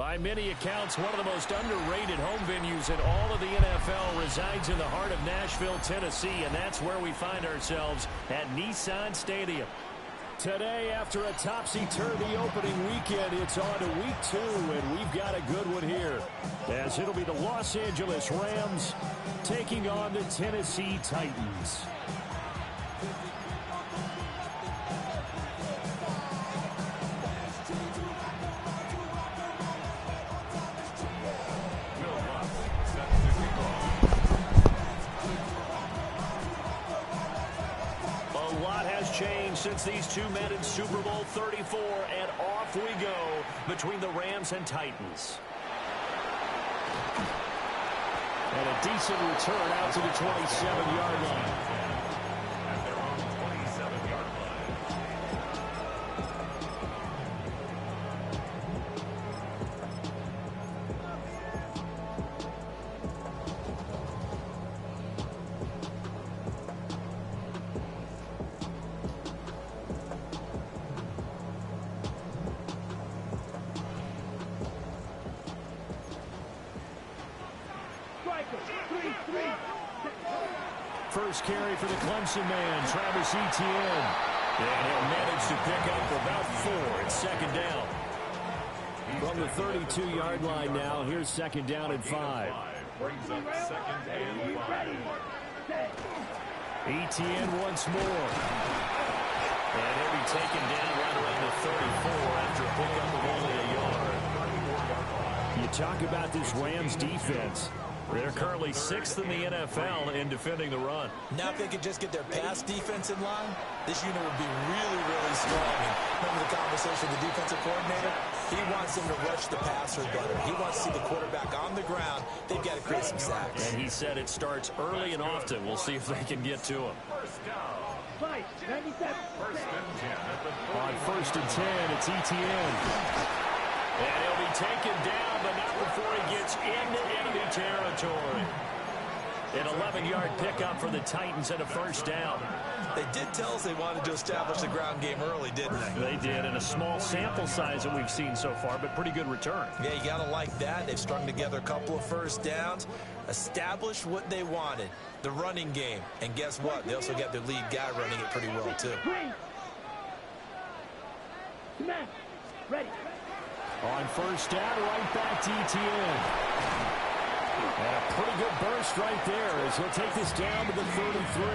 By many accounts, one of the most underrated home venues in all of the NFL resides in the heart of Nashville, Tennessee, and that's where we find ourselves at Nissan Stadium. Today, after a topsy-turvy opening weekend, it's on to week 2, and we've got a good one here, as it'll be the Los Angeles Rams taking on the Tennessee Titans. Since these two met in Super Bowl 34, and off we go between the Rams and Titans. And a decent return out to the 27-yard line. First carry for the Clemson man, Travis Etienne. And he'll manage to pick up about 4. It's second down. From the 32-yard line now, here's second down and 5. Brings up second and 5. Etienne once more. And he'll be taken down right around the 34 after a pickup of only a yard. You talk about this Rams defense. They're currently 6th in the NFL in defending the run. Now if they could just get their pass defense in line, this unit would be really, really strong. And remember the conversation with the defensive coordinator? He wants them to rush the passer better. He wants to see the quarterback on the ground. They've got to create some sacks. And he said it starts early and often. We'll see if they can get to him. On first and 10, it's Etienne. And he'll be taken down, but not before he gets into enemy territory. An 11-yard pickup for the Titans and a first down. They did tell us they wanted to establish the ground game early, didn't they? They did, and a small sample size that we've seen so far, but pretty good return. Yeah, you got to like that. They've strung together a couple of first downs, established what they wanted, the running game. And guess what? They also got their lead guy running it pretty well, too. Ready. On first down, right back to Etienne. And a pretty good burst right there as he'll take this down to the 33.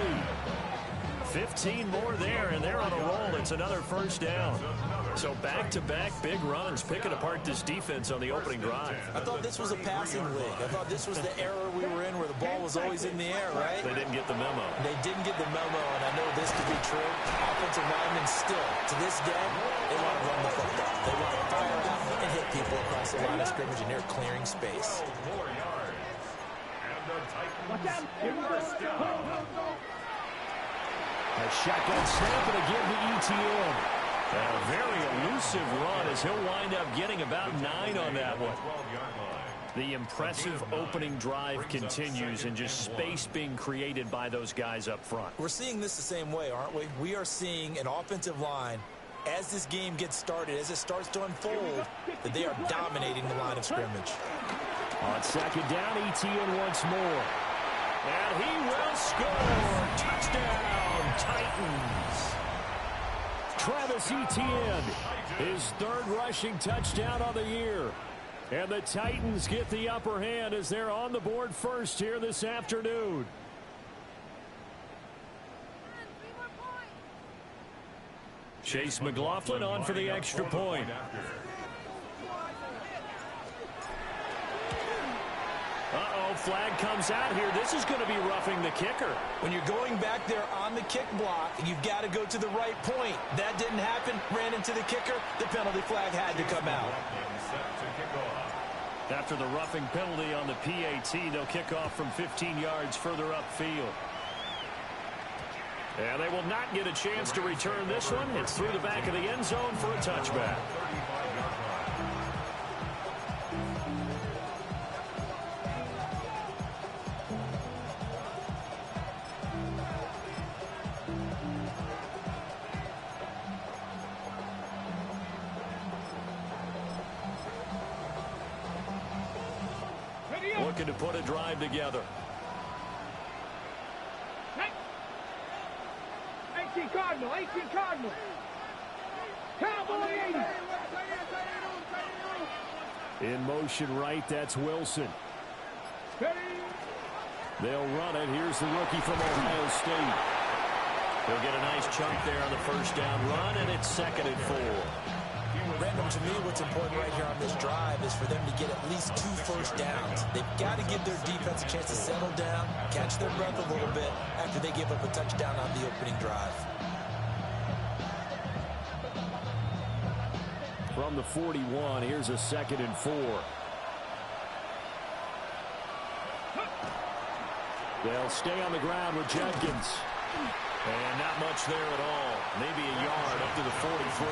15 more there, and they're on a roll. It's another first down. So back-to-back big runs, picking apart this defense on the opening drive. I thought this was a passing league. I thought this was the era we were in where the ball was always in the air, right? They didn't get the memo. They didn't get the memo, and I know this to be true. Offensive linemen still, to this day, they want to run the football. They want to fire out and hit people across the line of scrimmage, and they're clearing space. Watch out. Here we go. A shotgun snap and again to Etienne. And a very elusive run as he'll wind up getting about 9 on that one. The impressive opening drive continues and just space being created by those guys up front. We're seeing this the same way, aren't we? We are seeing an offensive line, as this game gets started, as it starts to unfold, that they are dominating the line of scrimmage. On second down, Etienne once more. And he will score. Touchdown, Titans. Travis Etienne, his 3rd rushing touchdown on the year. And the Titans get the upper hand as they're on the board first here this afternoon. Chase McLaughlin on for the extra point. Uh-oh, flag comes out here. This is going to be roughing the kicker. When you're going back there on the kick block, you've got to go to the right point. That didn't happen. Ran into the kicker. The penalty flag had to come out. After the roughing penalty on the PAT, they'll kick off from 15 yards further upfield. And they will not get a chance to return this one. It's through the back of the end zone for a touchback. looking to put a drive together. 18 Cardinal, 18 Cardinal. Cowboy 80. In motion right, that's Wilson. They'll run it. Here's the rookie from Ohio State. He'll get a nice chunk there on the first down run, and it's 2nd and 4. Random, to me, what's important right here on this drive is for them to get at least 2 first downs. They've got to give their defense a chance to settle down, catch their breath a little bit after they give up a touchdown on the opening drive. From the 41, here's a 2nd and 4. They'll stay on the ground with Jenkins. And not much there at all. Maybe a yard up to the 43.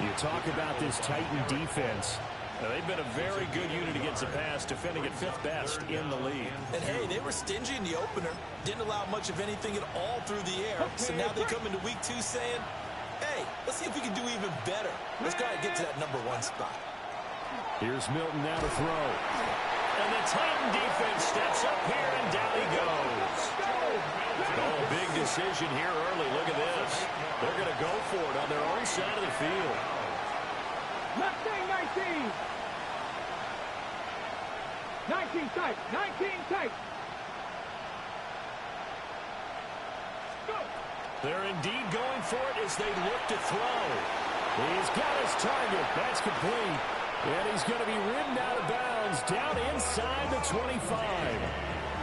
You talk about this Titan defense. Now, they've been a very good unit against the pass, defending at 5th best in the league. And, hey, they were stingy in the opener. Didn't allow much of anything at all through the air. So now they come into week 2 saying, hey, let's see if we can do even better. Let's try to get to that #1 spot. Here's Milton now to throw. And the Titan defense steps up here, and down he goes. Oh, big decision here early. Look at this. They're going to go for it on their own side of the field. 19. 19 tight. 19 tight. They're indeed going for it as they look to throw. He's got his target. That's complete. And he's going to be ridden out of bounds down inside the 25.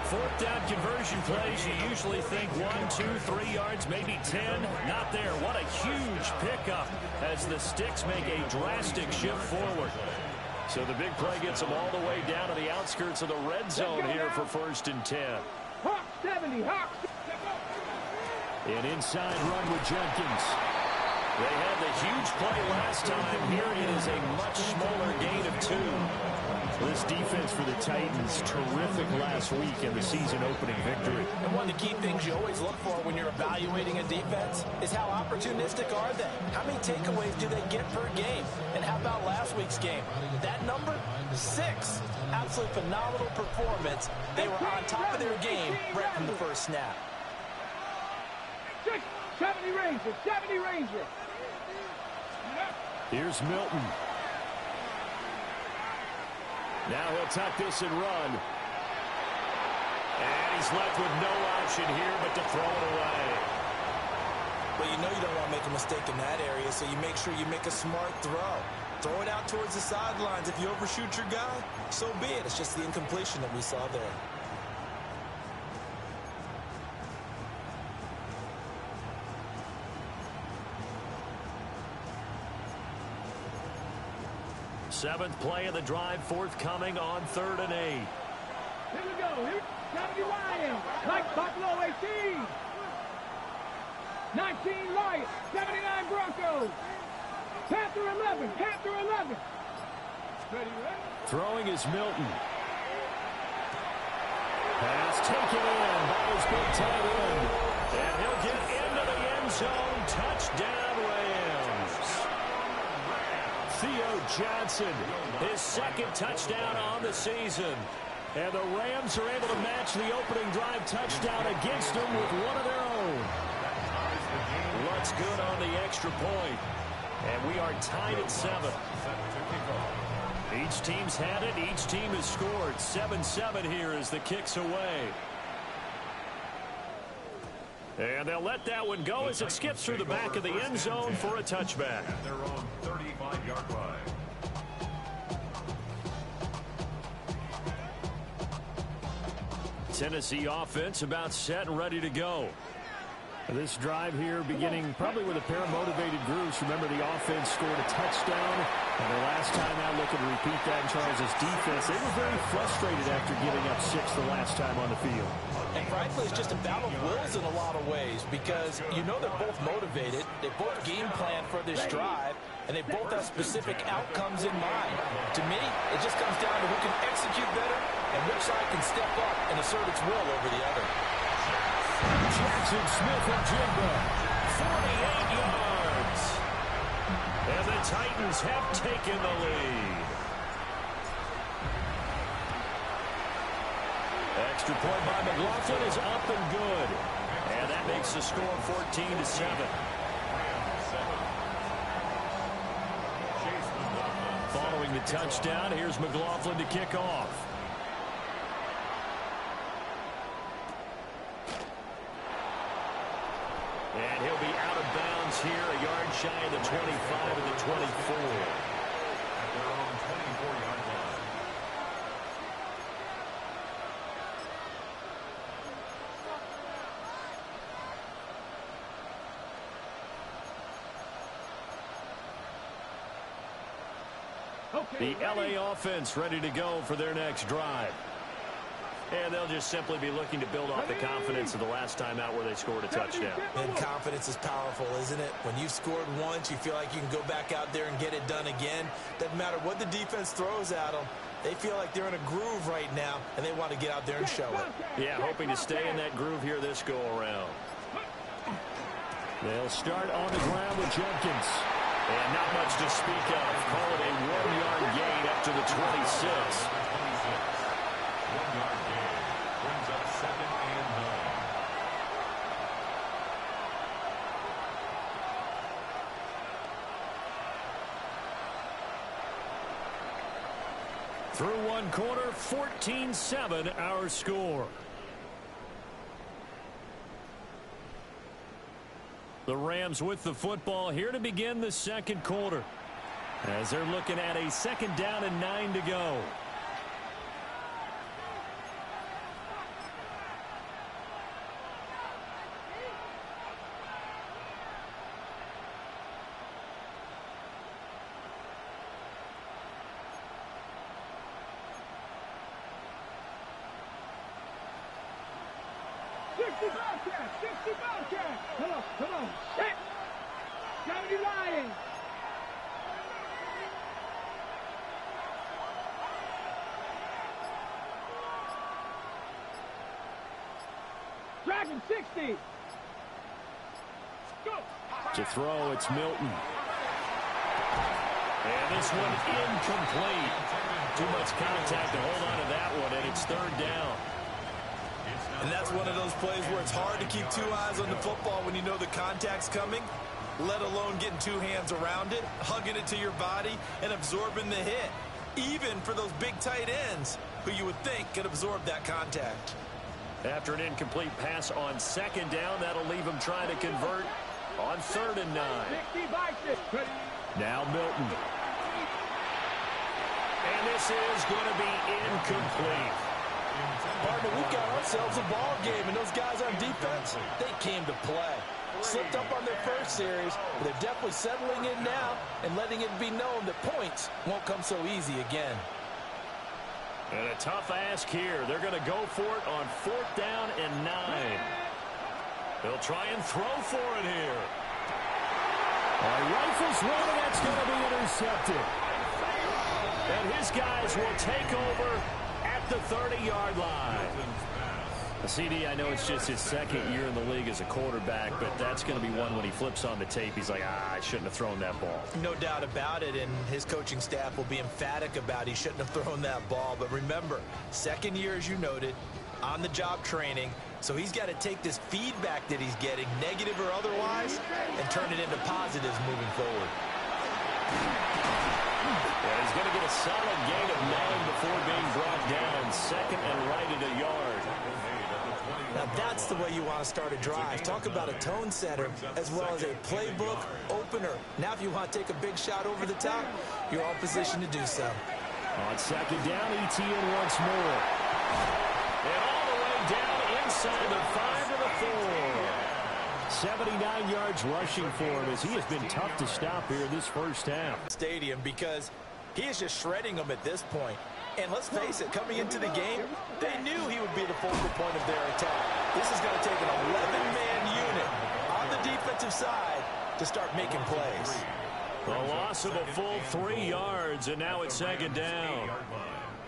4th down conversion plays, you usually think 1, 2, 3 yards, maybe 10. Not there. What a huge pickup as the Sticks make a drastic shift forward. So the big play gets them all the way down to the outskirts of the red zone here for 1st and 10. Hawk 70, Hawk. An inside run with Jenkins. They had the huge play last time. Here it is a much smaller gain of 2. This defense for the Titans, terrific last week in the season-opening victory. And one of the key things you always look for when you're evaluating a defense is how opportunistic are they? How many takeaways do they get per game? And how about last week's game? That number? 6. Absolutely phenomenal performance. They were on top of their game right from the first snap. 70 Rangers, 70 Rangers. Here's Milton. Now he'll tuck this and run. And he's left with no option here but to throw it away. But you know you don't want to make a mistake in that area, so you make sure you make a smart throw. Throw it out towards the sidelines. If you overshoot your guy, so be it. It's just the incompletion that we saw there. Seventh play of the drive, forthcoming on 3rd and 8. Here we go. Here's 70 Lions. Like Buffalo 18. 19 Lions. 79 Broncos. Panther 11. Panther 11. Ready? Throwing is Milton. Pass taken in by his big tight end. And he'll get into the end zone. Touchdown, Rams. Theo Johnson, his 2nd touchdown on the season. And the Rams are able to match the opening drive touchdown against them with one of their own. What's good on the extra point? And we are tied at 7. Each team's had it. Each team has scored. 7-7 here as the kick's away. And they'll let that one go as it skips through the back of the end zone for a touchback. At their own 35-yard line. Tennessee offense about set and ready to go. This drive here beginning probably with a pair of motivated groups. Remember, the offense scored a touchdown. And the last time out, looking to repeat that in Charles' defense. They were very frustrated after giving up 6 the last time on the field. And frankly, it's just a battle of wills in a lot of ways because you know they're both motivated. They both game plan for this drive, and they both have specific outcomes in mind. To me, it just comes down to who can execute better and which side can step up and assert its will over the other. Jackson Smith and Jigba, 48 yards. And the Titans have taken the lead. Extra point by McLaughlin is up and good. And that makes the score 14-7. Following the touchdown, here's McLaughlin to kick off. And he'll be out of bounds here, a yard shy of the 25 and the 24. At their own 24-yard line. The LA offense ready to go for their next drive. And they'll just simply be looking to build off the confidence of the last time out where they scored a touchdown. And confidence is powerful, isn't it? When you've scored once, you feel like you can go back out there and get it done again. Doesn't matter what the defense throws at them. They feel like they're in a groove right now, and they want to get out there and show it. Yeah, hoping to stay in that groove here this go-around. They'll start on the ground with Jenkins. And not much to speak of. Call it a 1-yard gain up to the 26. 1-yard gain brings up 2nd and 9. Through one quarter, 14-7 our score. The Rams with the football here to begin the second quarter. As they're looking at a 2nd down and 9 to go. Come on. Set. Johnny Ryan. Dragon 60. Go. To throw, it's Milton. And this one incomplete. Too much contact to hold on to that one, and it's 3rd down. And that's one of those plays where it's hard to keep 2 eyes on the football when you know the contact's coming, let alone getting 2 hands around it, hugging it to your body, and absorbing the hit, even for those big tight ends who you would think could absorb that contact. After an incomplete pass on 2nd down, that'll leave him trying to convert on 3rd and 9. Now Milton. And this is going to be incomplete. Partner, we've got ourselves a ball game, and those guys on defense, they came to play. Slipped up on their first series, but they're definitely settling in now and letting it be known that points won't come so easy again. And a tough ask here. They're going to go for it on 4th down and 9. They'll try and throw for it here. Rifles one, and that's going to be intercepted. And his guys will take over at the 30-yard line. CD, I know it's just his 2nd year in the league as a quarterback, but that's going to be one when he flips on the tape, he's like, I shouldn't have thrown that ball. No doubt about it, and his coaching staff will be emphatic about he shouldn't have thrown that ball. But remember, 2nd year, as you noted, on-the-job training, so he's got to take this feedback that he's getting, negative or otherwise, and turn it into positives moving forward. Yeah, he's going to get a solid gain of 9 before being brought down. 2nd and right at a yard. Now that's the way you want to start a drive. Talk about a tone setter as well as a playbook opener. Now if you want to take a big shot over the top, you're all positioned to do so. On 2nd down, Etienne once more. And all the way down inside the 5 to the 4. 79 yards rushing for him as he has been tough to stop here this first half. Stadium because he is just shredding them at this point. And let's face it, coming into the game, they knew he would be the focal point of their attack. This is going to take an 11-man unit on the defensive side to start making plays. A loss of a full 3 yards, and now it's 2nd down.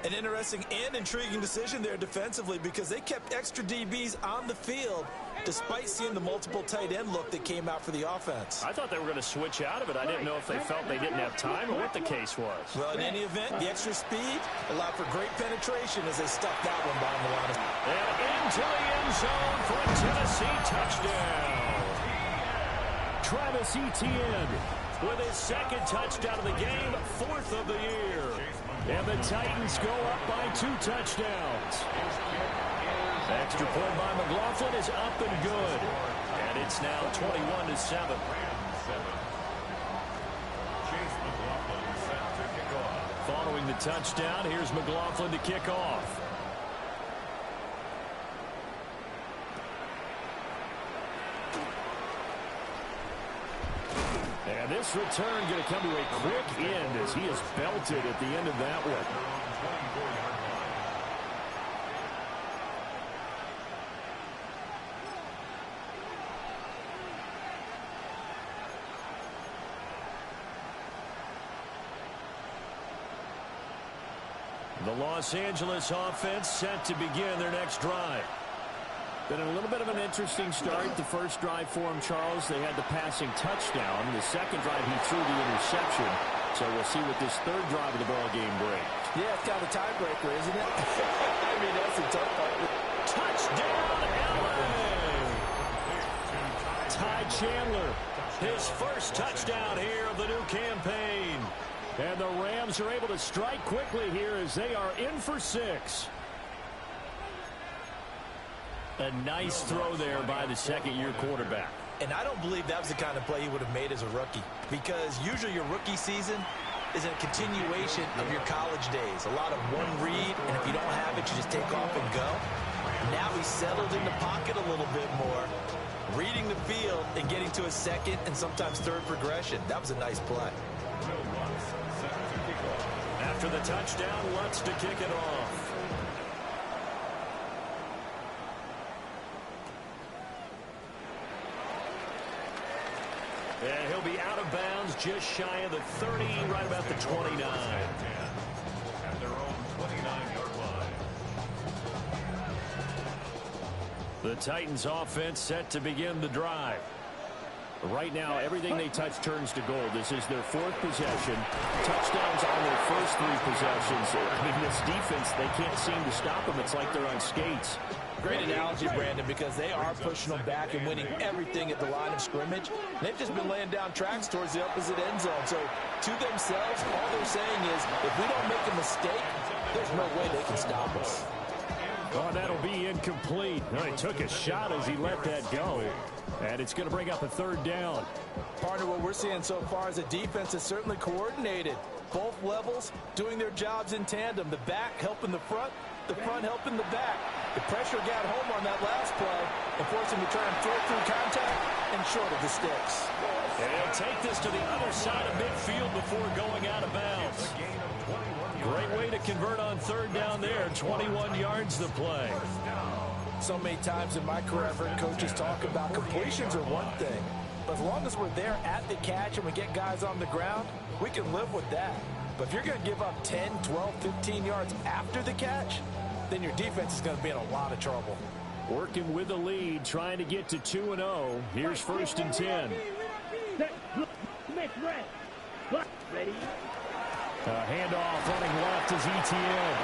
An interesting and intriguing decision there defensively because they kept extra DBs on the field despite seeing the multiple tight end look that came out for the offense. I thought they were going to switch out of it. I didn't know if they felt they didn't have time or what the case was. Well, in any event, the extra speed allowed for great penetration as they stuck that one behind the line. And into the end zone for a Tennessee touchdown. Travis Etienne with his second touchdown of the game, 4th of the year. And the Titans go up by 2 touchdowns. Extra point by McLaughlin is up and good. And it's now 21-7. Following the touchdown, here's McLaughlin to kick off. And this return going to come to a quick end as he is belted at the end of that one. The Los Angeles offense set to begin their next drive. Been a little bit of an interesting start. The first drive for him, Charles, they had the passing touchdown. The second drive, he threw the interception. So we'll see what this third drive of the ball game brings. Yeah, it's kind of a tiebreaker, isn't it? I mean, that's the tough part. Touchdown, LA! Ty Chandler, his first touchdown here of the new campaign. And the Rams are able to strike quickly here as they are in for 6. A nice throw there by the second-year quarterback. And I don't believe that was the kind of play he would have made as a rookie. Because usually your rookie season is a continuation of your college days. A lot of one read, and if you don't have it, you just take off and go. Now he's settled in the pocket a little bit more, reading the field and getting to a second and sometimes third progression. That was a nice play. After the touchdown, Lutz to kick it off. And he'll be out of bounds just shy of the 30, right about the 29. At their own 29-yard line. The Titans offense set to begin the drive. Right now, everything they touch turns to gold. This is their 4th possession. Touchdowns on their first 3 possessions. I mean, this defense, they can't seem to stop them. It's like they're on skates. Great analogy, Brandon, because they are pushing them back and winning everything at the line of scrimmage. They've just been laying down tracks towards the opposite end zone. So, to themselves, all they're saying is, if we don't make a mistake, there's no way they can stop us. Oh, that'll be incomplete. Oh, he took a shot as he let that go. And it's going to bring up a 3rd down. Partner, what we're seeing so far is a defense that's certainly coordinated. Both levels doing their jobs in tandem. The back helping the front helping the back. The pressure got home on that last play and forced him to try and throw through contact and short of the sticks. And he'll take this to the other side of midfield before going out of bounds. Great way to convert on 3rd down there. 21 yards the play. So many times in my career, I've heard coaches talk about completions are one thing. But as long as we're there at the catch and we get guys on the ground, we can live with that. But if you're going to give up 10, 12, 15 yards after the catch, then your defense is going to be in a lot of trouble. Working with the lead, trying to get to 2-0. Here's 1st and 10. Ready? Handoff running left is Etienne.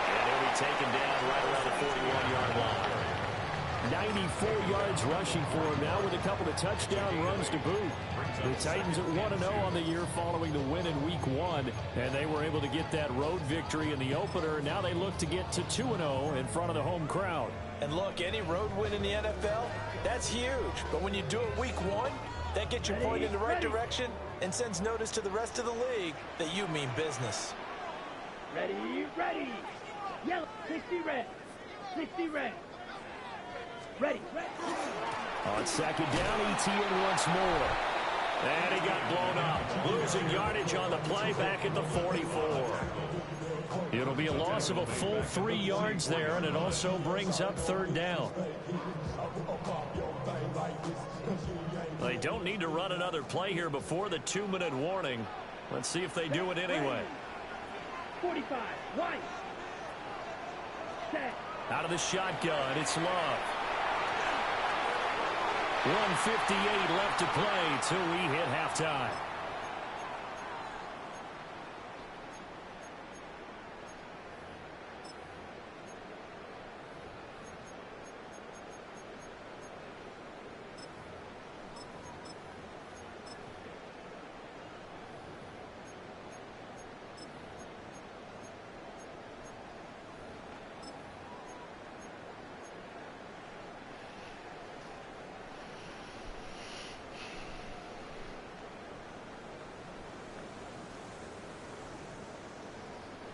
And he'll be taken down right around the 41-yard line. 94 yards rushing for him now with a couple of touchdown runs to boot. The Titans at 1-0 on the year following the win in Week 1, and they were able to get that road victory in the opener. Now they look to get to 2-0 in front of the home crowd. And look, any road win in the NFL, that's huge. But when you do it Week 1, that gets your point in the right direction and sends notice to the rest of the league that you mean business. Ready, ready. Yellow, 60 red. 60 red. Ready. On 2nd down, Etienne once more. And he got blown up. Losing yardage on the play back at the 44. It'll be a loss of a full 3 yards there, and it also brings up 3rd down. They don't need to run another play here before the 2-minute warning. Let's see if they do it anyway. 45. White. Set. Out of the shotgun, it's Love. 1:58 left to play till we hit halftime.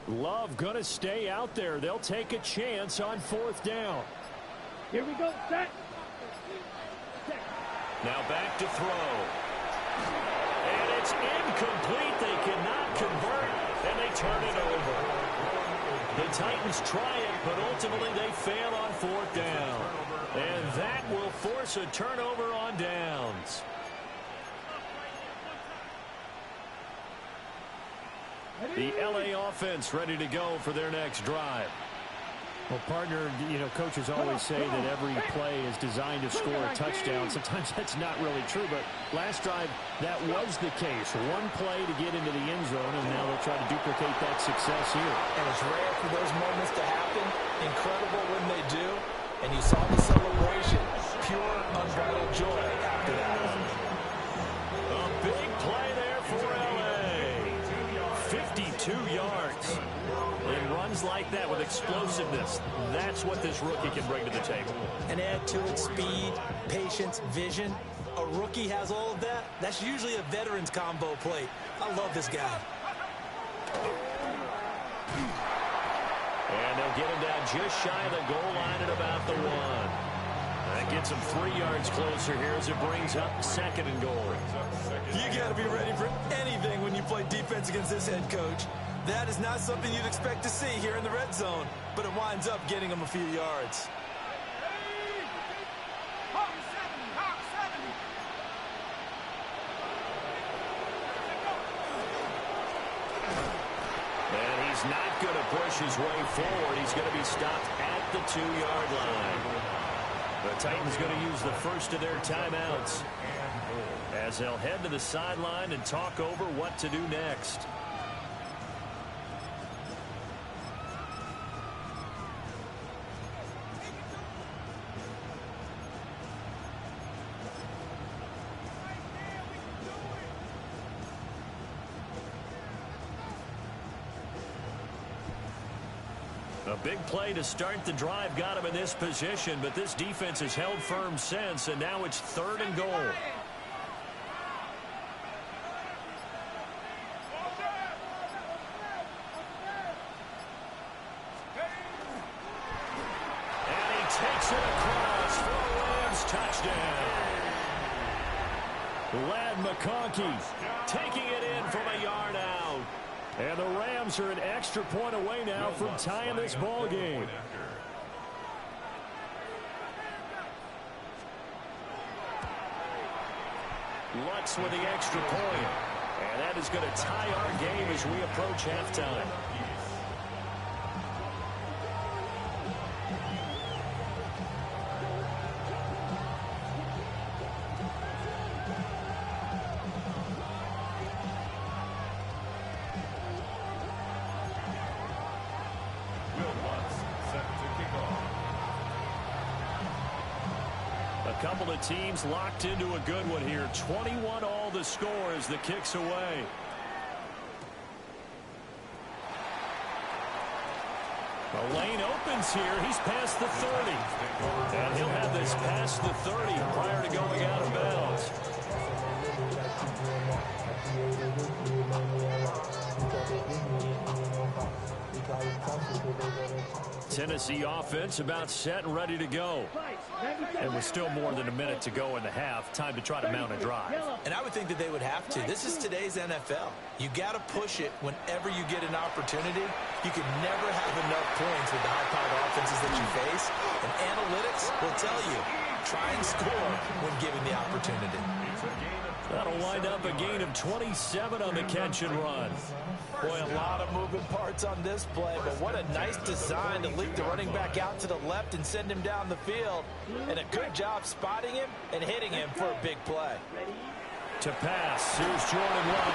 Love going to stay out there. They'll take a chance on 4th down. Here we go. Set. Now back to throw. And it's incomplete. They cannot convert, and they turn it over. The Titans try it, but ultimately they fail on 4th down. And that will force a turnover on downs. The LA offense ready to go for their next drive. Well, partner, coaches always say that every play is designed to score a touchdown. Sometimes that's not really true, but last drive, that was the case. One play to get into the end zone, and now they'll try to duplicate that success here. And it's rare for those moments to happen. Incredible when they do. And you saw the celebration. Pure, unbridled joy after that one. A big play there for LA. 52 yards. And runs like that with explosiveness. That's what this rookie can bring to the table. And add to it speed, patience, vision. A rookie has all of that. That's usually a veteran's combo plate. I love this guy. And they'll get him down just shy of the goal line at about the 1. That gets him 3 yards closer here as it brings up 2nd and goal. You got to be ready for anything when you play defense against this head coach. That is not something you'd expect to see here in the red zone, but it winds up getting him a few yards. And he's not going to push his way forward. He's going to be stopped at the 2-yard line. The Titans going to use the first of their timeouts as they'll head to the sideline and talk over what to do next. A big play to start the drive got him in this position, but this defense has held firm since, and now it's 3rd and goal. And he takes it across for a Rams touchdown. Ladd McConkey taking it in from a yard out. And the Rams are an extra point away now from tying this ball game. Lutz with the extra point. And that is going to tie our game as we approach halftime. A couple of teams locked into a good one here. 21 all the score as the kick's away. The lane opens here. He's past the 30. And he'll have this past the 30 prior to going out of bounds. Tennessee offense about set and ready to go. And with still more than a minute to go in the half, time to try to mount a drive. And I would think that they would have to. This is today's NFL. You got to push it whenever you get an opportunity. You can never have enough points with the high-powered offenses that you face. And analytics will tell you try and score when given the opportunity. That'll wind up a gain of 27 on the catch and run. Boy, a lot of moving parts on this play, but what a nice design to leak the running back out to the left and send him down the field. And a good job spotting him and hitting him for a big play. To pass, here's Jordan Love.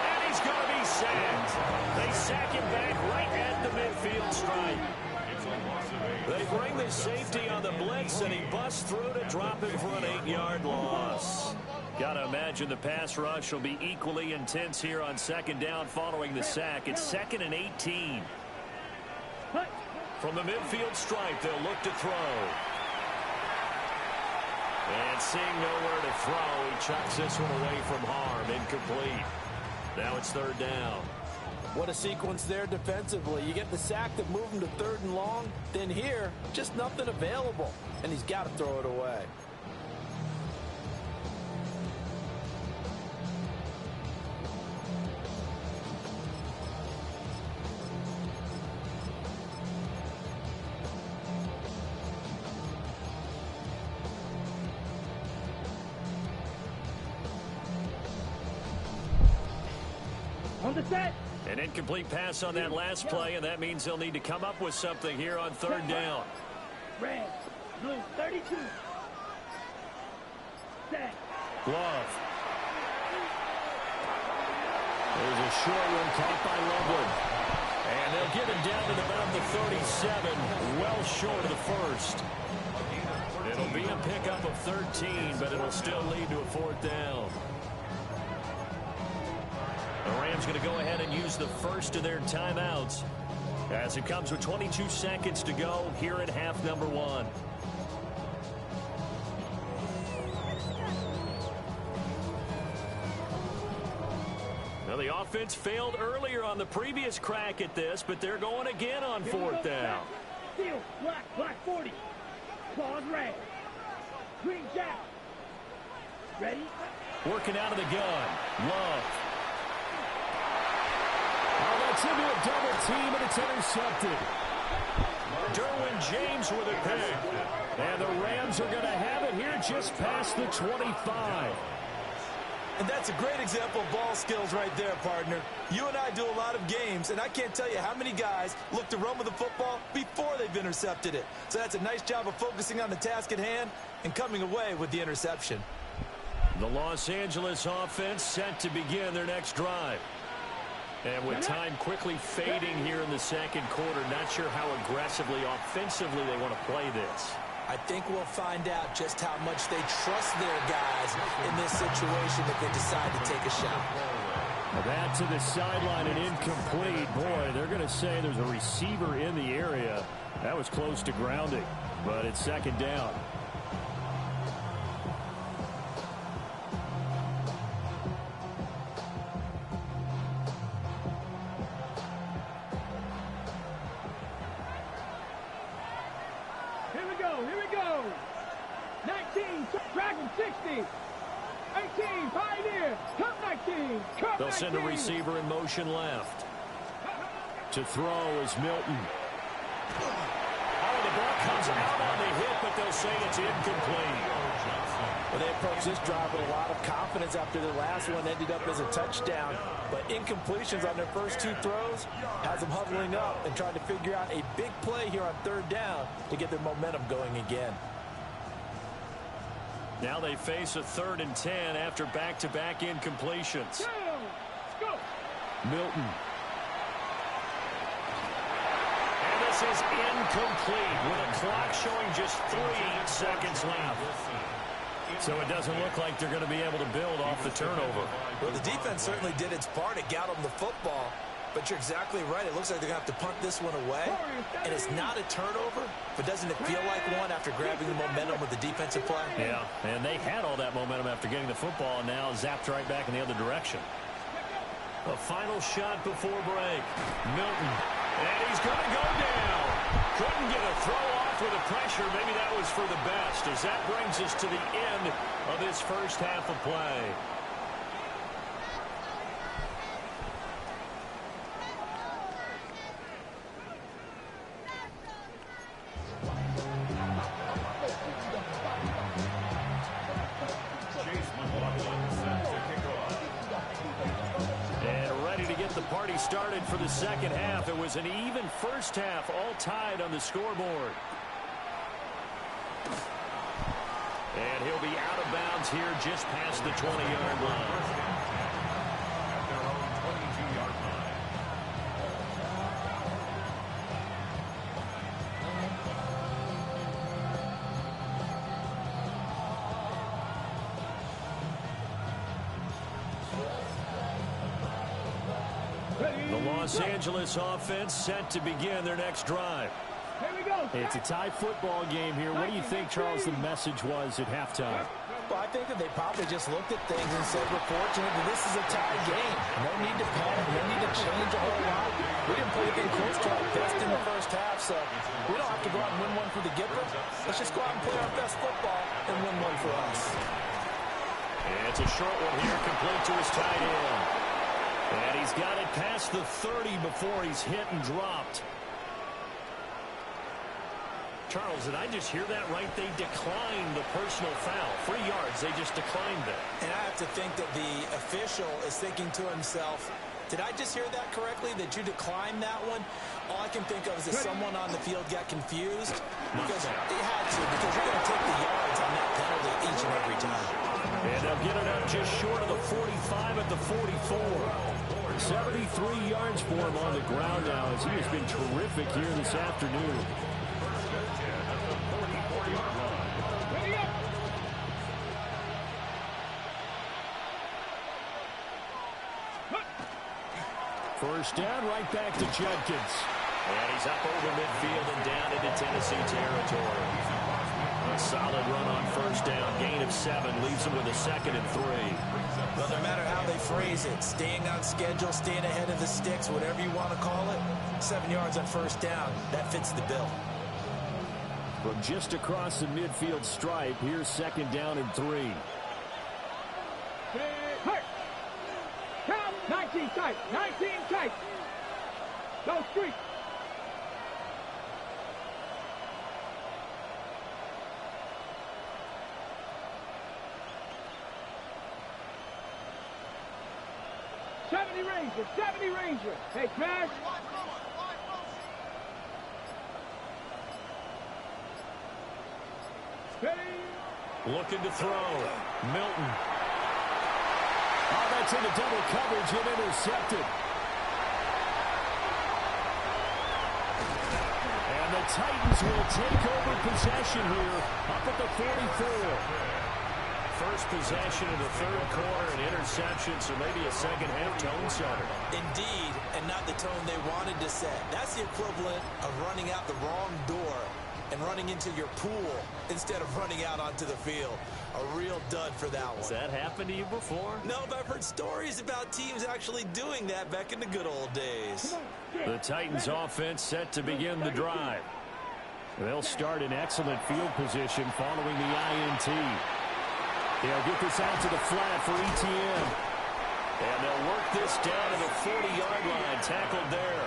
And he's going to be sacked. They sack him back right at the midfield stripe. They bring the safety on the blitz, and he busts through to drop him for an 8-yard loss. Got to imagine the pass rush will be equally intense here on second down following the sack. It's 2nd and 18. From the midfield stripe, they'll look to throw. And seeing nowhere to throw, he chucks this one away from harm. Incomplete. Now it's 3rd down. What a sequence there defensively. You get the sack that moved him to 3rd and long. Then here, just nothing available. And he's got to throw it away. On the set. An incomplete pass on that last play, and that means they'll need to come up with something here on 3rd down. Red, blue, 32. Set. Love. There's a short one caught by Loveland. And they'll get him down to about the 37, well short of the first. It'll be a pickup of 13, but it'll still lead to a 4th down. The Rams going to go ahead and use the first of their timeouts as it comes with 22 seconds to go here in half number 1. Now the offense failed earlier on the previous crack at this, but they're going again on 4th down. Steel, black 40. Claws red. Green jack. Ready? Working out of the gun. Love. That's into a double team, and it's intercepted. Derwin James with a pick. And the Rams are going to have it here just past the 25. And that's a great example of ball skills right there, partner. You and I do a lot of games, and I can't tell you how many guys look to run with the football before they've intercepted it. So that's a nice job of focusing on the task at hand and coming away with the interception. The Los Angeles offense set to begin their next drive. And with time quickly fading here in the second quarter, not sure how aggressively, offensively they want to play this. I think we'll find out just how much they trust their guys in this situation if they decide to take a shot. That to the sideline and incomplete. Boy, they're going to say there's a receiver in the area. That was close to grounding, but it's 2nd down. Here we go. 19, Dragon 60. 18, Pioneer. Cup 19. Cup They'll send a receiver in motion left. To throw is Milton. Oh, the ball comes out on the hit, but they'll say it's incomplete. Well, they approached this drive with a lot of confidence after the last one ended up as a touchdown. But incompletions on their first 2 throws has them huddling up and trying to figure out a big play here on 3rd down to get their momentum going again. Now they face a 3rd and 10 after back-to-back incompletions. Let's go. Milton. And this is incomplete with a clock showing just 3 seconds left. So it doesn't look like they're going to be able to build off the turnover. Well, the defense certainly did its part to get them the football. But you're exactly right. It looks like they're going to have to punt this one away. And it's not a turnover, but doesn't it feel like one after grabbing the momentum with the defensive play? Yeah, and they had all that momentum after getting the football, and now zapped right back in the other direction. A final shot before break. Milton. And he's going to go down. Couldn't get a throw off with the pressure. Maybe that was for the best, as that brings us to the end of this first half of play. the party started for the second half. It was an even first half, all tied on the scoreboard. And he'll be out of bounds here just past the 20-yard line. At their own 22-yard line. The Los Angeles offense set to begin their next drive. Here we go. It's a tie football game here. What do you think, Charles, the message was at halftime? Well, I think that they probably just looked at things and said, we're fortunate that this is a tie game. No need to panic. No need to change a whole lot. We didn't play anything close to our best in the first half, so we don't have to go out and win one for the Gipper. Let's just go out and play our best football and win one for us. And it's a short one here, complete to his tight end. And he's got it past the 30 before he's hit and dropped. Charles, did I just hear that right? They declined the personal foul. 3 yards, they just declined it. And I have to think that the official is thinking to himself, did I just hear that correctly, that you declined that one? All I can think of is that someone on the field got confused. Because they had to, because you're going to take the yards on that penalty each and every time. And they'll get it up just short of the 45 at the 44. 73 yards for him on the ground now, as he has been terrific here this afternoon. First down, right back to Judkins. And he's up over midfield and down into Tennessee territory. A solid run on first down, gain of 7, leaves him with a 2nd and 3. Well, no matter how they phrase it, staying on schedule, staying ahead of the sticks, whatever you want to call it, 7 yards on first down, that fits the bill. From just across the midfield stripe, here's 2nd down and 3. Hurt. Count. 19 tight. 19 tight. Go street. Ranger. 70 Ranger. Hey, Crash. Looking to throw. Milton. Oh, that's into double coverage and intercepted. And the Titans will take over possession here up at the 44. First possession of the third quarter, an interception, so maybe a second-half tone setter. Indeed, and not the tone they wanted to set. That's the equivalent of running out the wrong door and running into your pool instead of running out onto the field. A real dud for that one. Has that happened to you before? No, but I've heard stories about teams actually doing that back in the good old days. The Titans offense set to begin the drive. They'll start in excellent field position following the INT. They'll get this out to the flat for ETN. And they'll work this down to the 40-yard line, tackled there.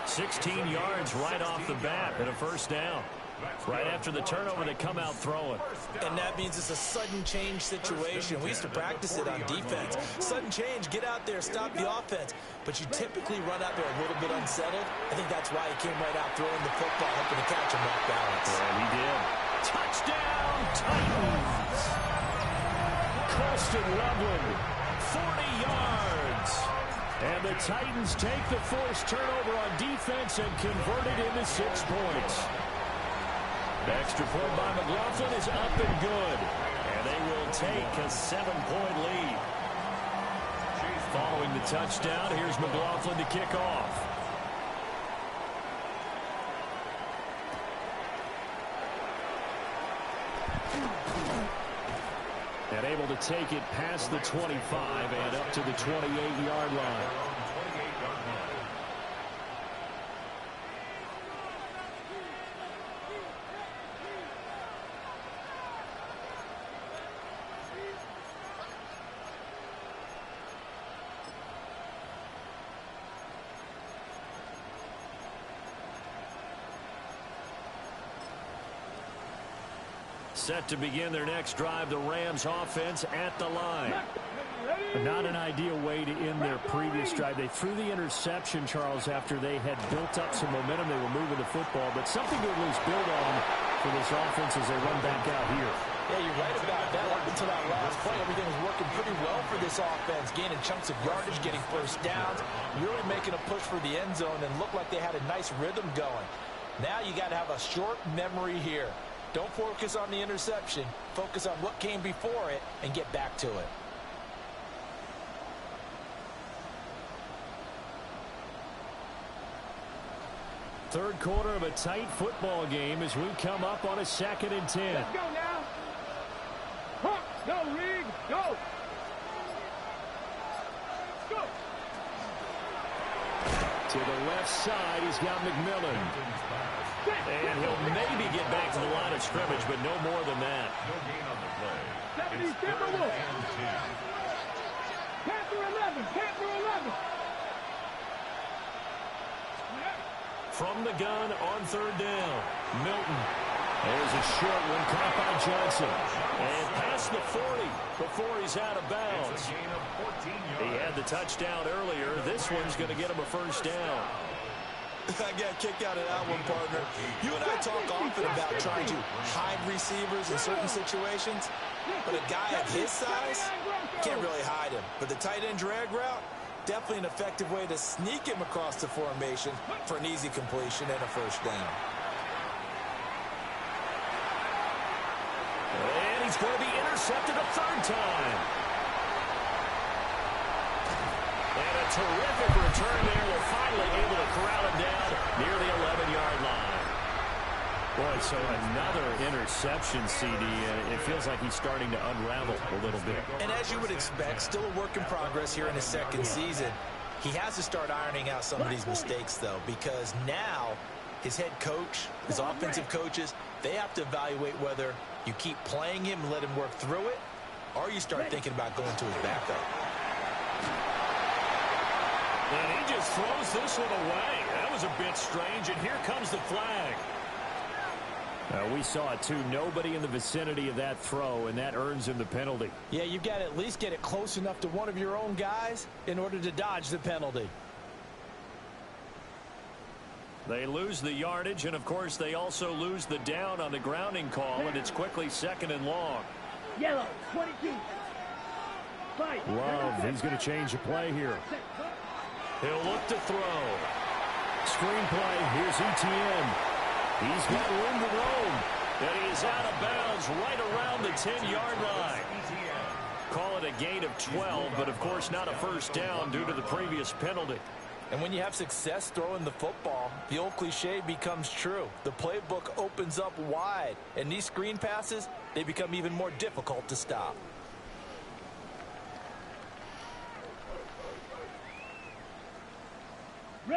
16 yards right off the bat and a first down. Right after the turnover, they come out throwing. And that means it's a sudden change situation. We used to practice it on defense. Sudden change, get out there, stop the offense. But you typically run out there a little bit unsettled. I think that's why he came right out throwing the football, hoping to catch him off balance. And he did. Touchdown, Titans! Colston Loveland, 40 yards. And the Titans take the forced turnover on defense and convert it into 6 points. The extra point by McLaughlin is up and good. And they will take a 7-point lead. Following the touchdown, here's McLaughlin to kick off. And able to take it past the 25 and up to the 28-yard line. Set to begin their next drive, the Rams offense at the line. Ready? Not an ideal way to end their previous drive. They threw the interception, Charles, after they had built up some momentum. They were moving the football, but something to at least build on for this offense as they run back out here. Yeah, you're right about that. Up until that last play, everything was working pretty well for this offense, gaining chunks of yardage, getting first downs, really making a push for the end zone, and looked like they had a nice rhythm going. Now you got to have a short memory here. Don't focus on the interception. Focus on what came before it and get back to it. Third quarter of a tight football game as we come up on a 2nd and 10. Let's go now. Huh. Go, Reed. Go. Go. To the left side, he's got McMillan. And he'll maybe get back to the line of scrimmage, but no more than that. No gain on the play. 70 Timberwolves. Panther 11. Panther 11. From the gun on 3rd down, Milton. There's a short one caught by Johnson. And past the 40 before he's out of bounds. It's a gain of 14 yards. He had the touchdown earlier. This one's going to get him a first down. I got a kick out of that one, partner. You and I talk often about trying to hide receivers in certain situations, but a guy of his size can't really hide him. But the tight end drag route, definitely an effective way to sneak him across the formation for an easy completion and a first down. And he's going to be intercepted a 3rd time. And a terrific return there. We're finally able to corral him down near the 11-yard line. Boy, so another interception, CD. It feels like he's starting to unravel a little bit. And as you would expect, still a work in progress here in his 2nd season. He has to start ironing out some of these mistakes, though, because now his head coach, his offensive coaches, they have to evaluate whether you keep playing him and let him work through it, or you start thinking about going to his backup. And he just throws this one away. That was a bit strange, and here comes the flag. We saw it, too. Nobody in the vicinity of that throw, and that earns him the penalty. Yeah, you've got to at least get it close enough to one of your own guys in order to dodge the penalty. They lose the yardage, and, of course, they also lose the down on the grounding call, and it's quickly 2nd and long. Yellow, 22. Fight. Love, he's going to change the play here. He'll look to throw. Screen play, here's Etienne. He's got room to roam. And he is out of bounds right around the 10-yard line. Call it a gain of 12, but of course not a first down due to the previous penalty. And when you have success throwing the football, the old cliche becomes true. The playbook opens up wide, and these screen passes, they become even more difficult to stop.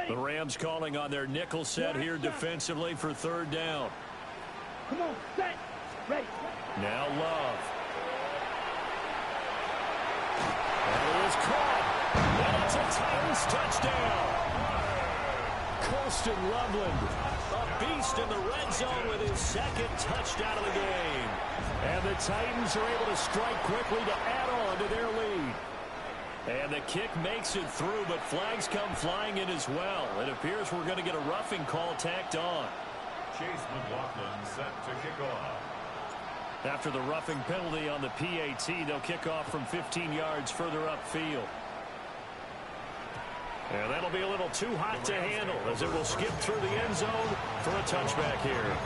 The Rams calling on their nickel set here defensively for 3rd down. Come on, set, ready. Now Love. That is caught. And it's a Titans touchdown. Colston Loveland, a beast in the red zone with his 2nd touchdown of the game. And the Titans are able to strike quickly to add on to their lead. And the kick makes it through, but flags come flying in as well. It appears we're going to get a roughing call tacked on. Chase McLaughlin set to kick off. After the roughing penalty on the PAT, they'll kick off from 15 yards further upfield. And that'll be a little too hot to handle as it will skip through the end zone for a touchback here.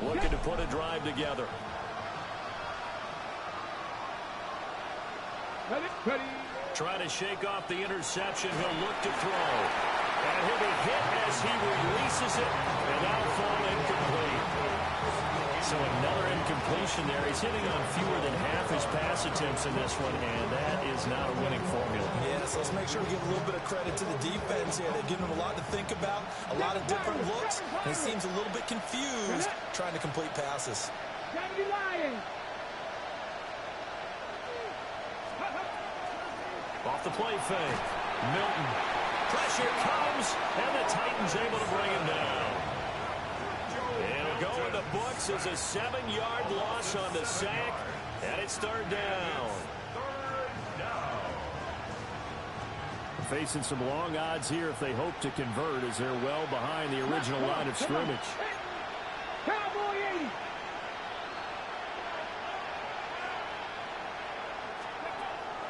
Looking to put a drive together. Ready. Trying to shake off the interception. He'll look to throw. And he'll be hit as he releases it. And that'll fall incomplete. So another incompletion there. He's hitting on fewer than half his pass attempts in this one, and that is not a winning formula. Yes, let's make sure we give a little bit of credit to the defense here. They're giving him a lot to think about, a lot of different looks, and he seems a little bit confused trying to complete passes. Off the play fake. Milton. Pressure comes, and the Titans able to bring him down. It'll go in the books as a 7-yard loss on the sack, and it's third down. Facing some long odds here if they hope to convert, as they're well behind the original line of scrimmage. Cowboy 80.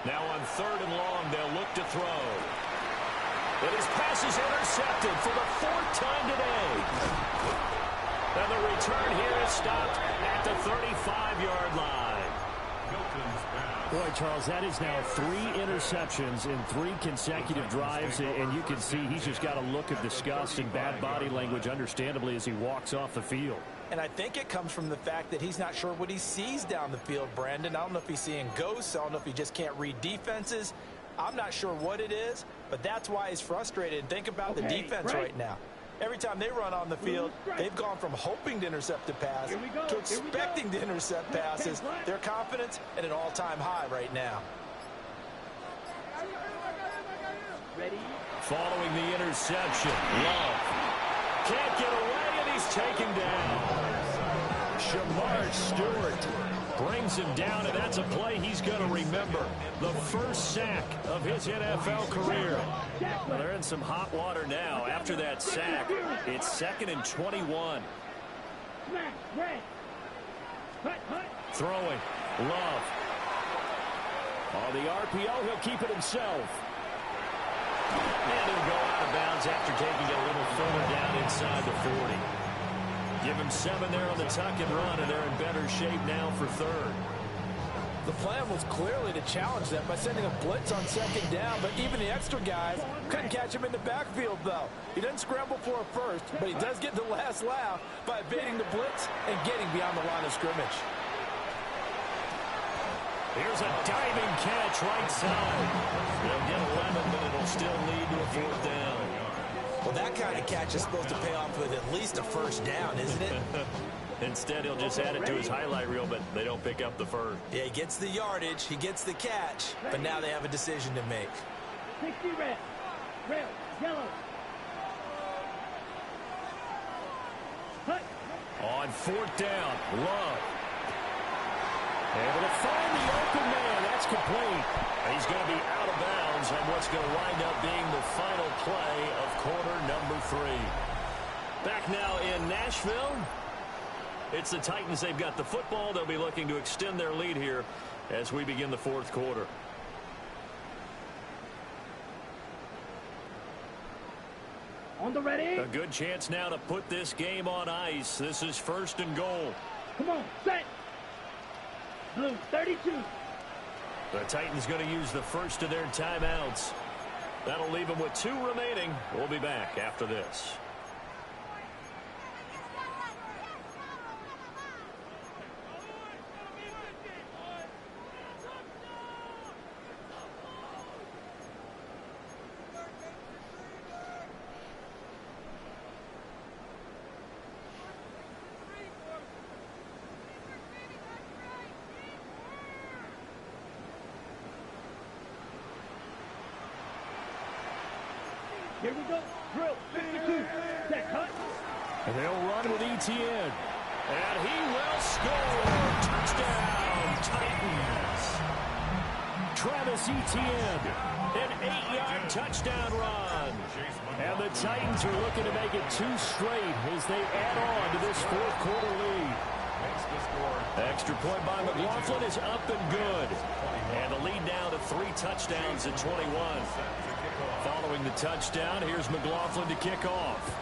Now on third and long, they'll look to throw. But his pass is intercepted for the 4th time today. And the return here is stopped at the 35-yard line. Boy, Charles, that is now 3 interceptions in 3 consecutive drives, and you can see he's just got a look of disgust and bad body language, understandably, as he walks off the field. And I think it comes from the fact that he's not sure what he sees down the field, Brandon. I don't know if he's seeing ghosts. I don't know if he just can't read defenses. I'm not sure what it is, but that's why he's frustrated. Think about the defense right now. Every time they run on the field, they've gone from hoping to intercept a pass to expecting to intercept passes. Their confidence at an all-time high right now. Following the interception, Love can't get away, and he's taken down. Shamar Stewart brings him down, and that's a play he's going to remember. The first sack of his NFL career. Well, they're in some hot water now. After that sack, it's 2nd and 21. Throwing. Love. On the RPO, he'll keep it himself. And he'll go out of bounds after taking it a little further down inside the 40. Give him 7 there on the tuck and run, and they're in better shape now for third. The plan was clearly to challenge them by sending a blitz on 2nd down, but even the extra guys couldn't catch him in the backfield, though. He doesn't scramble for a first, but he does get the last laugh by evading the blitz and getting beyond the line of scrimmage. Here's a diving catch right side. They'll get 11, but it'll still lead to a 4th down. Well, that kind of catch is supposed to pay off with at least a first down, isn't it? Instead, he'll just add it to his highlight reel, but they don't pick up the first. Yeah, he gets the yardage, he gets the catch, but now they have a decision to make. 60 red, yellow. Hut. On 4th down, Love. Able to find the open man. That's complete. He's going to be out of bounds on what's going to wind up being the final play of quarter number 3. Back now in Nashville. It's the Titans. They've got the football. They'll be looking to extend their lead here as we begin the 4th quarter. On the ready. A good chance now to put this game on ice. This is 1st and goal. Come on, set. Blue, 32. The Titans going to use the first of their timeouts. That'll leave them with 2 remaining. We'll be back after this. Here we go. Drill, 52. Set, hut. And they'll run with Etienne. And he will score. Touchdown, Titans. Travis Etienne, an 8-yard touchdown run. And the Titans are looking to make it 2 straight as they add on to this 4th quarter lead. Extra point by McLaughlin is up and good. And the lead down to 3 touchdowns at 21. Following the touchdown, here's McLaughlin to kick off.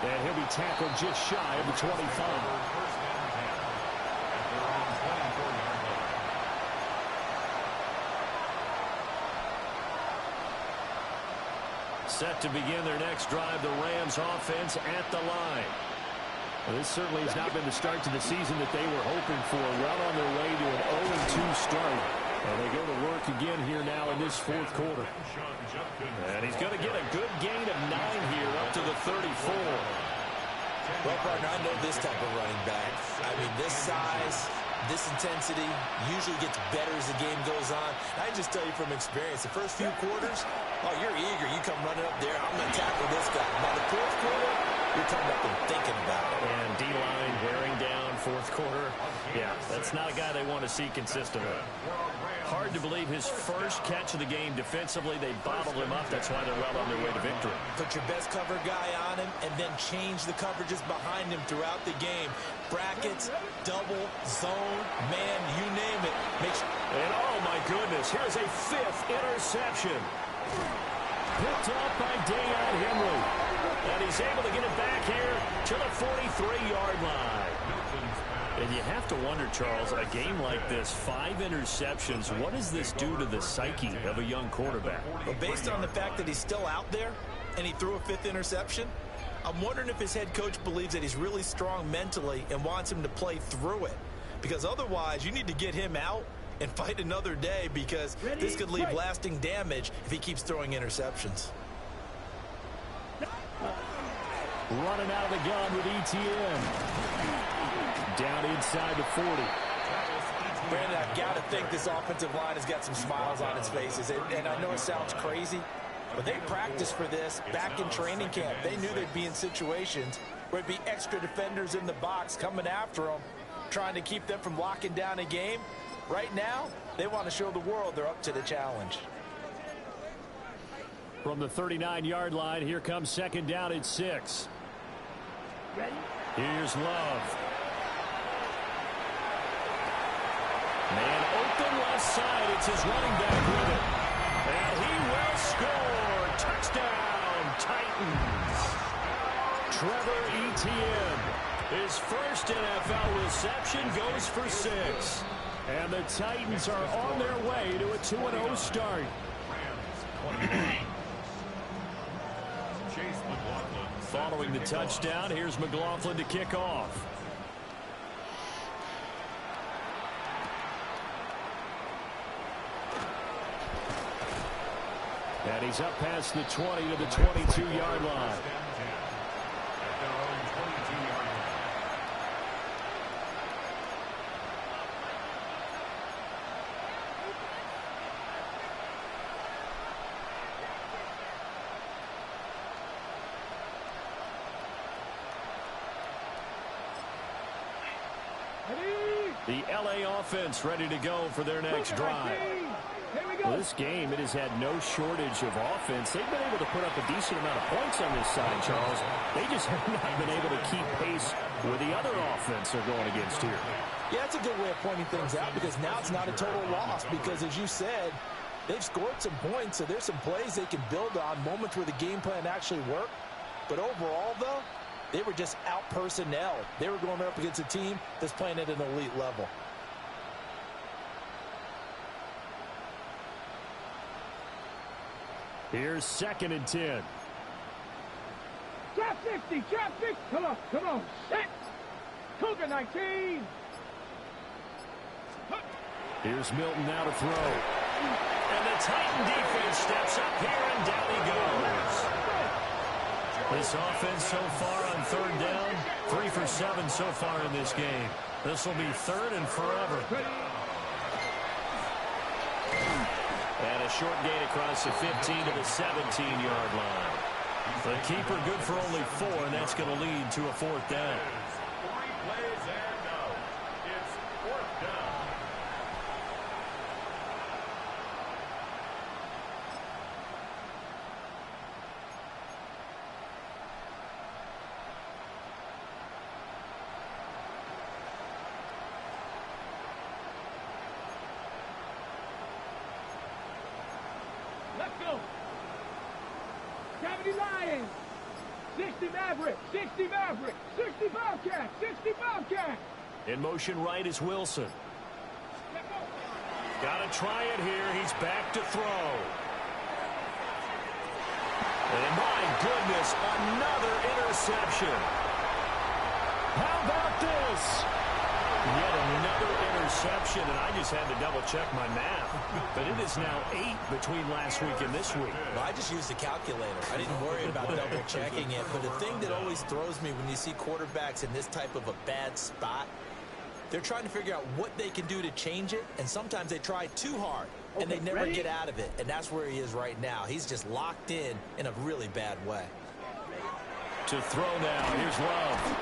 And he'll be tackled just shy of the 25. Set to begin their next drive, the Rams offense at the line. Well, this certainly has not been the start to the season that they were hoping for. Well on their way to an 0-2 start. And they go to work again here now in this 4th quarter. And he's going to get a good gain of 9 here up to the 34. Well, partner, I know this type of running back. I mean, this size, this intensity usually gets better as the game goes on. I just tell you from experience, the first few quarters, oh, you're eager. You come running up there, I'm going to tackle this guy. By the fourth quarter, you're coming up and thinking about it. And D-line wearing down fourth quarter. Yeah, that's not a guy they want to see consistently. Hard to believe his first catch of the game defensively. They bottled him up. That's why they're well on their way to victory. Put your best cover guy on him and then change the coverages behind him throughout the game. Brackets, double, zone, man, you name it. And oh my goodness, here's a fifth interception. Picked up by Deion Henry. And he's able to get it back here to the 43-yard line. And you have to wonder, Charles, a game like this, 5 interceptions, what does this do to the psyche of a young quarterback? Well, based on the fact that he's still out there and he threw a 5th interception, I'm wondering if his head coach believes that he's really strong mentally and wants him to play through it. Because otherwise, you need to get him out and fight another day, because this could leave lasting damage if he keeps throwing interceptions. Running out of the gun with ETN. Down inside the 40. Brandon, I've got to think this offensive line has got some smiles on its faces. And I know it sounds crazy, but they practiced for this back in training camp. They knew they'd be in situations where it'd be extra defenders in the box coming after them, trying to keep them from locking down a game. Right now, they want to show the world they're up to the challenge. From the 39-yard line, here comes second down at 6. Ready? Here's Love. Man open left side. It's his running back with it. And he will score. Touchdown, Titans. Trevor Etienne. His first NFL reception goes for 6. And the Titans are on their way to a 2-0 start. Following the touchdown, here's McLaughlin to kick off. And he's up past the 20 to the 22-yard line. The LA offense ready to go for their next drive. Well, this game, it has had no shortage of offense. They've been able to put up a decent amount of points on this side, Charles. They just have not been able to keep pace with the other offense they're going against here. Yeah, that's a good way of pointing things out, because now it's not a total loss, because as you said, they've scored some points, so there's some plays they can build on, moments where the game plan actually worked. But overall, though, they were just out-personnel. They were going up against a team that's playing at an elite level. Here's second and 10. Trap 60, trap 60. Come on, set. Cougar 19. Here's Milton now to throw. And the Titan defense steps up here, and down he goes. This offense so far on third down, 3 for 7 so far in this game. This will be third and forever. And a short gain across the 15 to the 17-yard line. The keeper good for only 4, and that's going to lead to a fourth down. 3 plays and no. It's fourth down. Let's go. 70 Lions. 60 Maverick. 60 Maverick. 60 Bobcat. 60 Bobcat. In motion right is Wilson. Got to try it here. He's back to throw. And my goodness, another interception. How about this? Yet another interception, and I just had to double-check my math. But it is now 8 between last week and this week. Well, I just used a calculator. I didn't worry about double-checking it. But the thing that always throws me when you see quarterbacks in this type of a bad spot, they're trying to figure out what they can do to change it, and sometimes they try too hard, and they never get out of it. And that's where he is right now. He's just locked in a really bad way. To throw now, here's Love.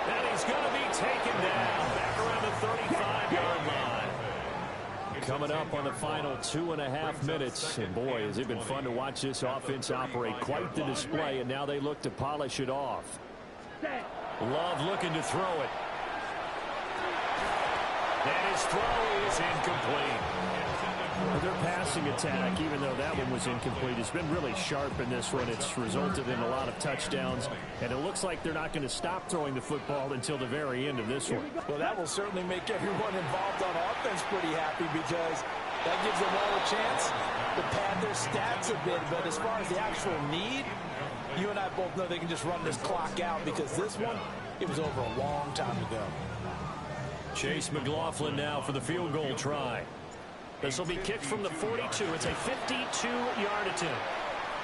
And he's going to be taken down back around the 35-yard line. Coming up on the final 2.5 minutes. And boy, has it been fun to watch this offense operate. Quite the display, and now they look to polish it off. Love looking to throw it. And his throw is incomplete. Their passing attack, even though that one was incomplete, has been really sharp in this one. It's resulted in a lot of touchdowns, and it looks like they're not going to stop throwing the football until the very end of this one. Well, that will certainly make everyone involved on offense pretty happy, because that gives them all a chance to pad their stats a bit. But as far as the actual need, you and I both know they can just run this clock out, because this one, it was over a long time ago. Chase McLaughlin now for the field goal try. This will be kicked from the 42. It's a 52-yard attempt.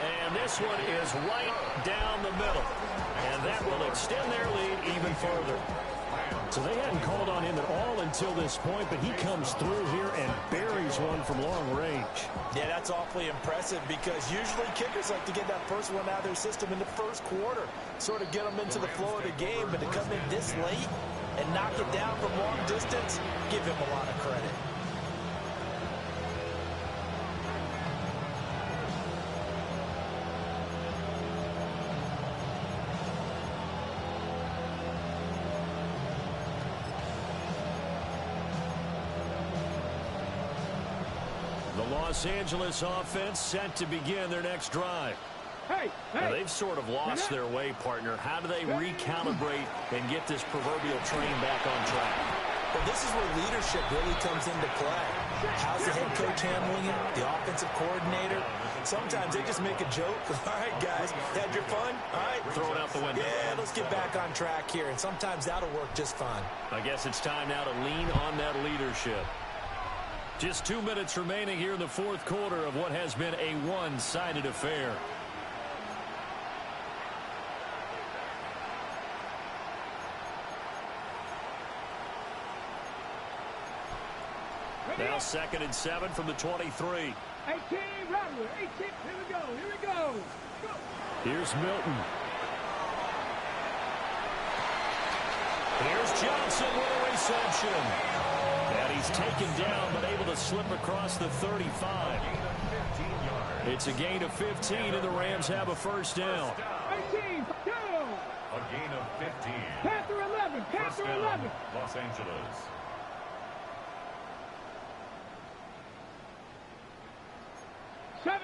And this one is right down the middle. And that will extend their lead even further. So they hadn't called on him at all until this point, but he comes through here and buries one from long range. Yeah, that's awfully impressive, because usually kickers like to get that first one out of their system in the first quarter, sort of get them into the flow of the game. But to come in this late and knock it down from long distance, give him a lot of credit. The Los Angeles offense set to begin their next drive. Now, they've sort of lost their way, partner. How do they recalibrate and get this proverbial train back on track? Well, this is where leadership really comes into play. How's the head coach handling it? The offensive coordinator? Sometimes they just make a joke. All right, guys, had your fun? All right. Throw it out the window. Yeah, let's get back on track here. And sometimes that'll work just fine. I guess it's time now to lean on that leadership. Just 2 minutes remaining here in the fourth quarter of what has been a one-sided affair. Now 2nd and 7 from the 23. 18, Rattler, 18, here we go. Here's Milton. Here's Johnson with a reception. And he's taken down, but able to slip across the 35. It's a gain of 15, and the Rams have a first down. 18, go! A gain of 15. Panther 11, Panther 11. Los Angeles.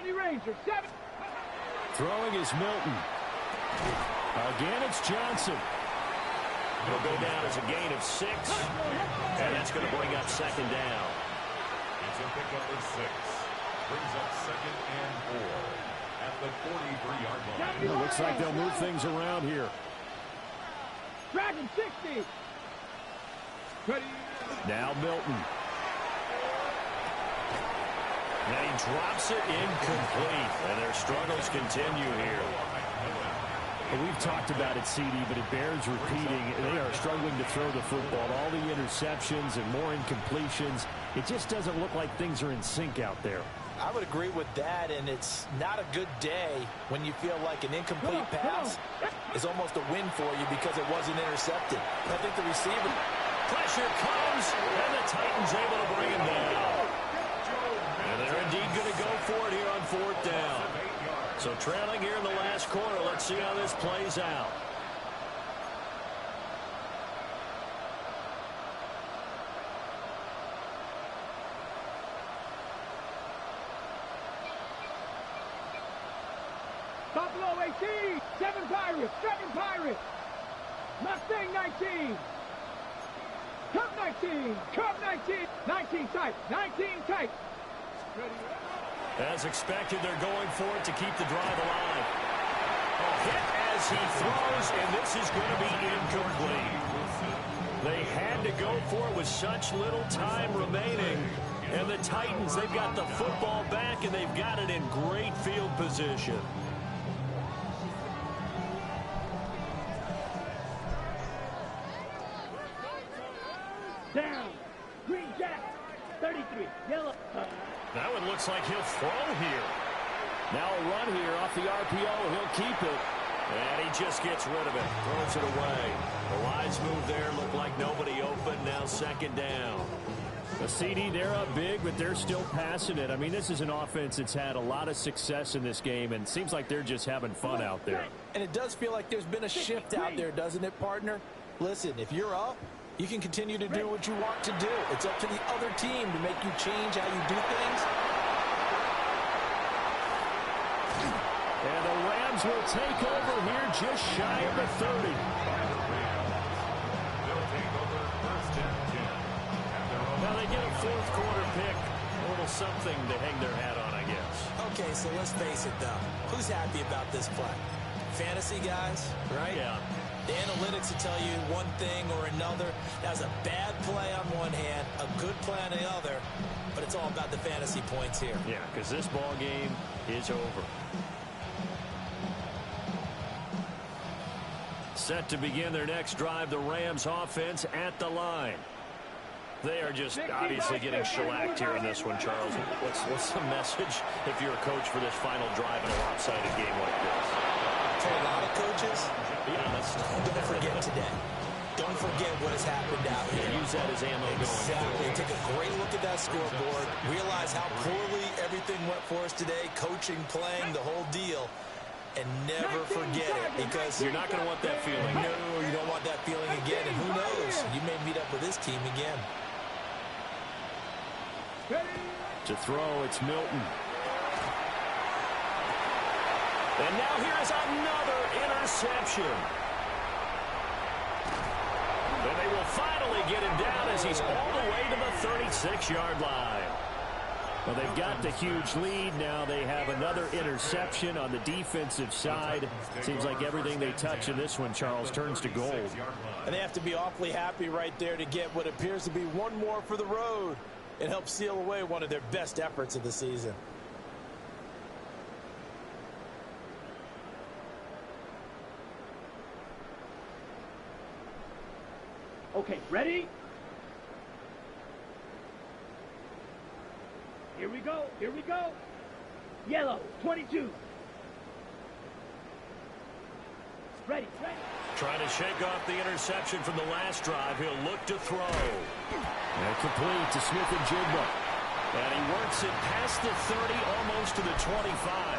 Rangers, 7. Throwing is Milton. Again, it's Johnson. It'll go down as a gain of 6. And that's going to bring up 2nd down. It's a pickup of 6. Brings up 2nd and 4 at the 43-yard line. It looks like they'll move things around here. Dragon 60. Ready. Now Milton. And he drops it incomplete. And their struggles continue here. Well, we've talked about it, CD, but it bears repeating. They are struggling to throw the football. All the interceptions and more incompletions. It just doesn't look like things are in sync out there. I would agree with that, and it's not a good day when you feel like an incomplete pass is almost a win for you because it wasn't intercepted. I think the receiver... Pressure comes, and the Titans able to bring him down. And they're indeed going to go for it here on 4th down. So trailing here in the last quarter. Let's see how this plays out. Buffalo 18, 7 Pirates, 7 Pirates. Mustang 19. Cup 19, Cup 19, 19 tight, 19 tight. As expected, they're going for it to keep the drive alive. A hit as he throws, and this is going to be incomplete. They had to go for it with such little time remaining. And the Titans, they've got the football back, and they've got it in great field position. Down. Green Jack. 33. Yellow. That one looks like he'll throw here. Now a run here off the RPO. He'll keep it. And he just gets rid of it. Throws it away. The lines move there. Look like nobody open. Now second down. The CD, they're up big, but they're still passing it. I mean, this is an offense that's had a lot of success in this game, and it seems like they're just having fun out there. And it does feel like there's been a shift out there, doesn't it, partner? Listen, if you're up, you can continue to do what you want to do. It's up to the other team to make you change how you do things. And the Rams will take over here just shy of the 30. They'll take over first and 10. Now they get a fourth quarter pick. A little something to hang their hat on, I guess. Okay, so let's face it, though. Who's happy about this play? Fantasy guys, right? Yeah. The analytics will tell you one thing or another. That was a bad play on one hand, a good play on the other, but it's all about the fantasy points here. Yeah, because this ball game is over. Set to begin their next drive, the Rams offense at the line. They are just obviously getting shellacked here in this one, Charles. What's the message if you're a coach for this final drive in a lopsided game like this? For a lot of coaches, don't forget today. Don't forget what has happened out here. Use that as ammo going Exactly. Take a great look at that scoreboard. Realize how poorly everything went for us today. Coaching, playing, the whole deal. And never forget it, because You're not going to want that feeling. No, you don't want that feeling again. And who knows? You may meet up with this team again. To throw, it's Milton. And now here is another interception. And they will finally get him down as he's all the way to the 36-yard line. Well, they've got the huge lead. Now they have another interception on the defensive side. Seems like everything they touch in this one, Charles, turns to gold. And they have to be awfully happy right there to get what appears to be one more for the road and help seal away one of their best efforts of the season. Okay, ready? Here we go. Here we go. Yellow, 22. Ready, ready. Trying to shake off the interception from the last drive. He'll look to throw. And complete to Smith and Jigba. And he works it past the 30, almost to the 25.